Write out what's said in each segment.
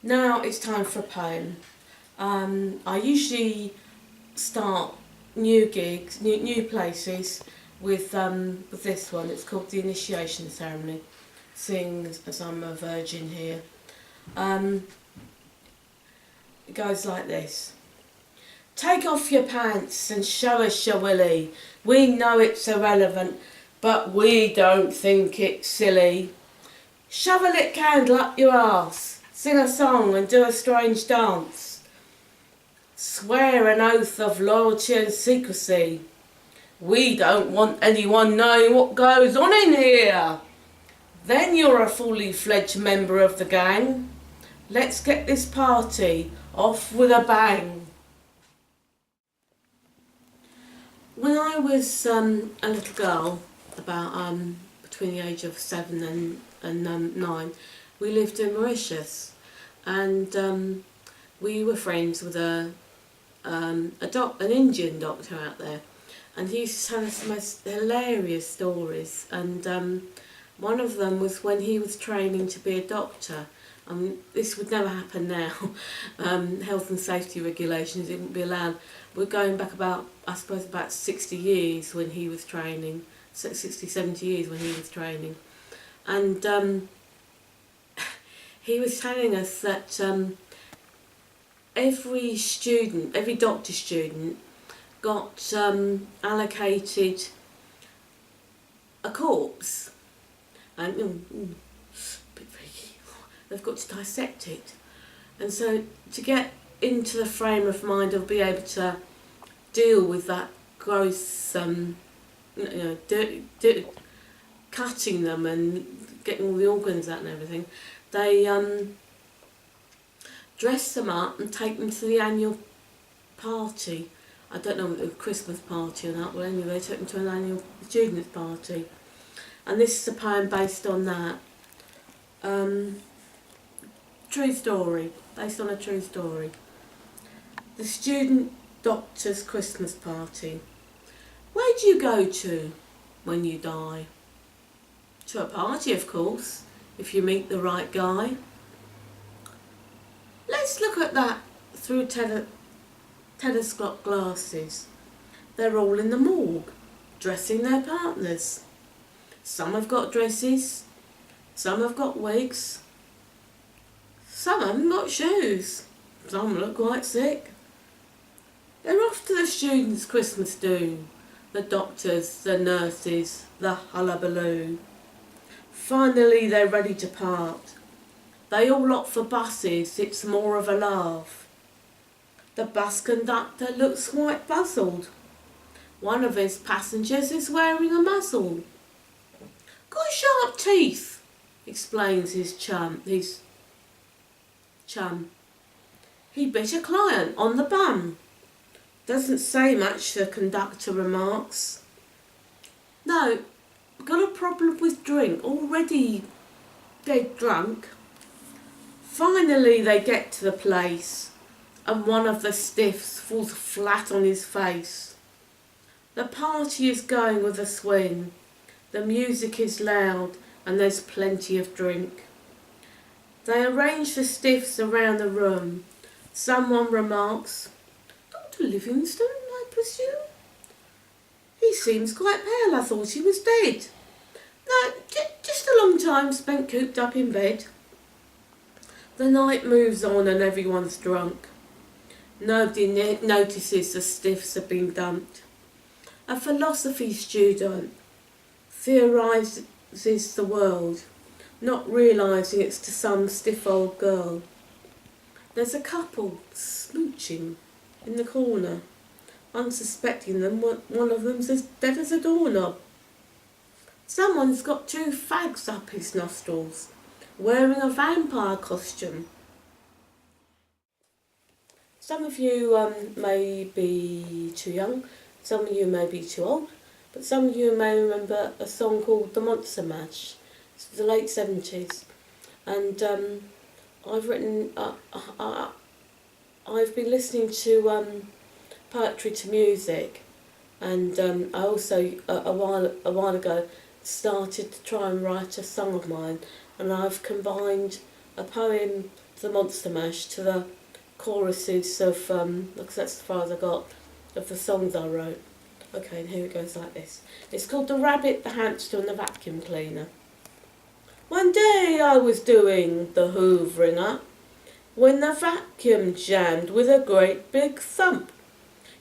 Now it's time for a poem. I usually start new gigs, new places with this one. It's called the initiation ceremony. Seeing as I'm a virgin here, um, it goes like this. Take off your pants and show us your willy. We know it's irrelevant, but we don't think it's silly. Shove a lit candle up your arse, sing a song and do a strange dance. Swear an oath of loyalty and secrecy. We don't want anyone knowing what goes on in here. Then you're a fully fledged member of the gang. Let's get this party off with a bang. When I was a little girl, about between the age of 7 and 9, we lived in Mauritius, and we were friends with an Indian doctor out there, and he used to tell us the most hilarious stories. And one of them was when he was training to be a doctor. This would never happen now. Health and safety regulations, it wouldn't be allowed. We're going back about 60 years when he was training, 60, 70 years when he was training. And he was telling us that every doctor student got allocated a corpse. And they've got to dissect it. And so to get into the frame of mind of be able to deal with that gross, cutting them and getting all the organs out and everything, they dress them up and take them to the annual party. I don't know whether it was a Christmas party or not, but anyway, they took them to an annual students' party. And this is a poem based on that. True story, based on a true story. The student doctor's Christmas party. Where do you go to when you die? To a party, of course, if you meet the right guy. Let's look at that through telescope glasses. They're all in the morgue, dressing their partners. Some have got dresses, some have got wigs, some haven't got shoes, some look quite sick. They're off to the students' Christmas do, the doctors, the nurses, the hullabaloo. Finally they're ready to part. They all opt for buses, it's more of a laugh. The bus conductor looks quite puzzled. One of his passengers is wearing a muzzle. Got sharp teeth, explains his chum. He bit a client on the bum. Doesn't say much, the conductor remarks. No, got a problem with drink, already dead drunk. Finally they get to the place, and one of the stiffs falls flat on his face. The party is going with a swing. The music is loud and there's plenty of drink. They arrange the stiffs around the room. Someone remarks, Dr. Livingstone, I presume? He seems quite pale, I thought he was dead. No, just a long time spent cooped up in bed. The night moves on and everyone's drunk. Nobody notices the stiffs have been dumped. A philosophy student theorises the world, not realising it's to some stiff old girl. There's a couple smooching in the corner, unsuspecting them. One of them's as dead as a doorknob. Someone's got 2 fags up his nostrils, wearing a vampire costume. Some of you may be too young, some of you may be too old, but some of you may remember a song called The Monster Mash. It's the late 70s, and I've been listening to poetry to music, and I also a while ago started to try and write a song of mine, and I've combined a poem the Monster Mash to the choruses of, because that's as far as I got, of the songs I wrote. Okay, and here it goes like this. It's called The Rabbit, the Hamster and the Vacuum Cleaner. One day I was doing the hoovering up when the vacuum jammed with a great big thump.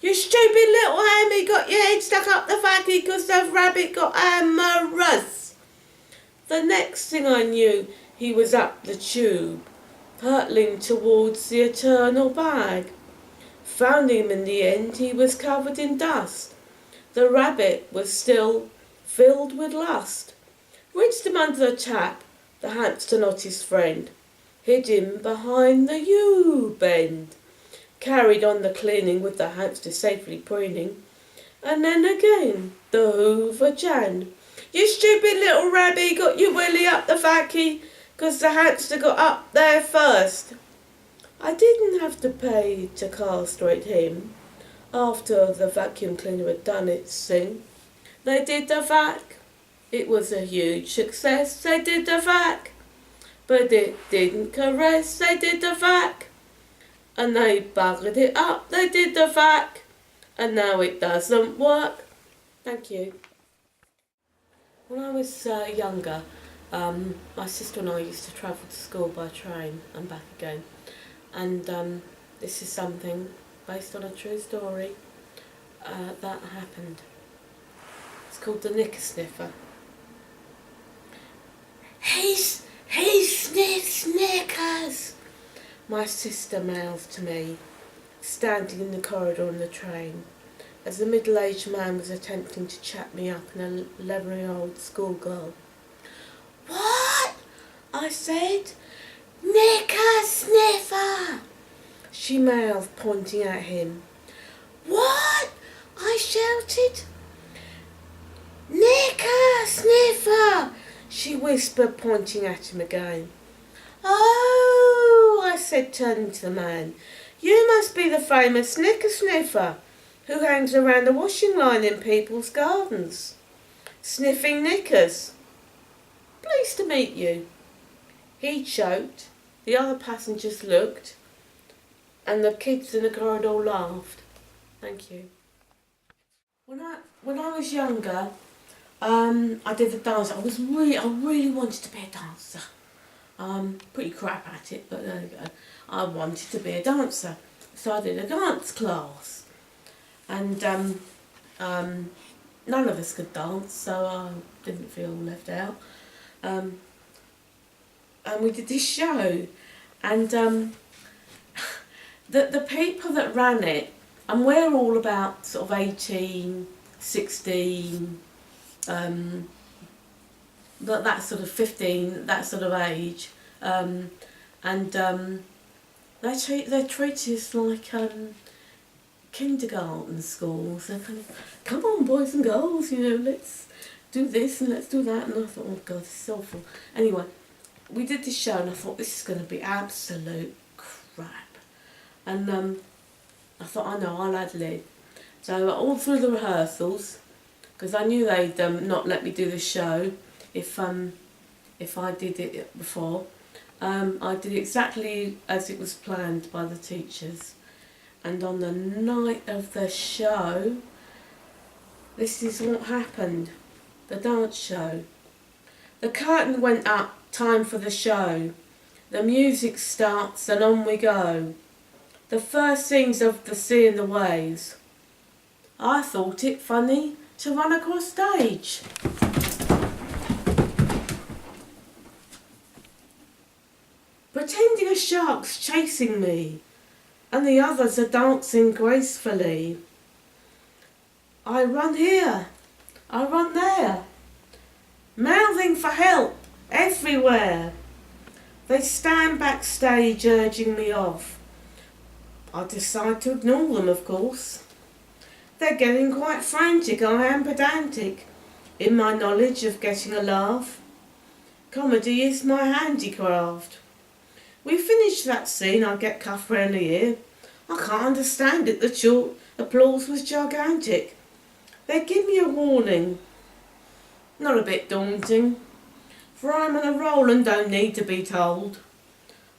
You stupid little hammy got your head stuck up the vacuum because the rabbit got amorous. The next thing I knew, he was up the tube, hurtling towards the eternal bag. Found him in the end, he was covered in dust. The rabbit was still filled with lust. Reached him under the tap, the hamster not his friend. Hid him behind the U-bend. Carried on the cleaning with the hamster safely preening. And then again, the hoover jammed. You stupid little rabbit, got your willy up the vacuum, 'cause the hamster got up there first. I didn't have to pay to castrate him after the vacuum cleaner had done its thing. They did the vac. It was a huge success. They did the vac. But it didn't caress. They did the vac. And they buggered it up. They did the vac. And now it doesn't work. Thank you. When I was younger, my sister and I used to travel to school by train and back again. And this is something based on a true story that happened. It's called the Knicker Sniffer. He sniffs knickers, my sister mouthed to me, standing in the corridor on the train, as the middle-aged man was attempting to chat me up an 11-year-old schoolgirl. What? I said. Knicker sniffer, she mouthed, pointing at him. What? I shouted. Knicker sniffer, she whispered, pointing at him again. Oh, I said, turning to the man. You must be the famous knicker sniffer who hangs around the washing line in people's gardens, sniffing knickers. Pleased to meet you. He choked, the other passengers looked, and the kids in the corridor laughed. Thank you. When I was younger, I did the dance. I really wanted to be a dancer. Pretty crap at it, but there you go. I wanted to be a dancer, so I did a dance class, and none of us could dance, so I didn't feel left out. And we did this show, and the people that ran it, and we're all about sort of 18, 16, that sort of 15, that sort of age, and they treat us like kindergarten schools. They're kind of, come on boys and girls, let's do this and let's do that. And I thought, oh God, this is awful. Anyway, we did this show and I thought, this is going to be absolute crap. And I thought, I know, I'll ad lib. So all through the rehearsals, because I knew they'd not let me do the show if I did it before, I did exactly as it was planned by the teachers. And on the night of the show, this is what happened. The dance show. The curtain went up, time for the show. The music starts and on we go. The first scenes of the sea and the waves. I thought it funny to run across stage. Pretending a shark's chasing me and the others are dancing gracefully. I run here, I run there, mouthing for help everywhere. They stand backstage urging me off. I decide to ignore them, of course. They're getting quite frantic. I am pedantic in my knowledge of getting a laugh. Comedy is my handicraft. We finish that scene, I get cuffed round the ear. I can't understand it, the applause was gigantic. They give me a warning. Not a bit daunting, for I'm on a roll and don't need to be told.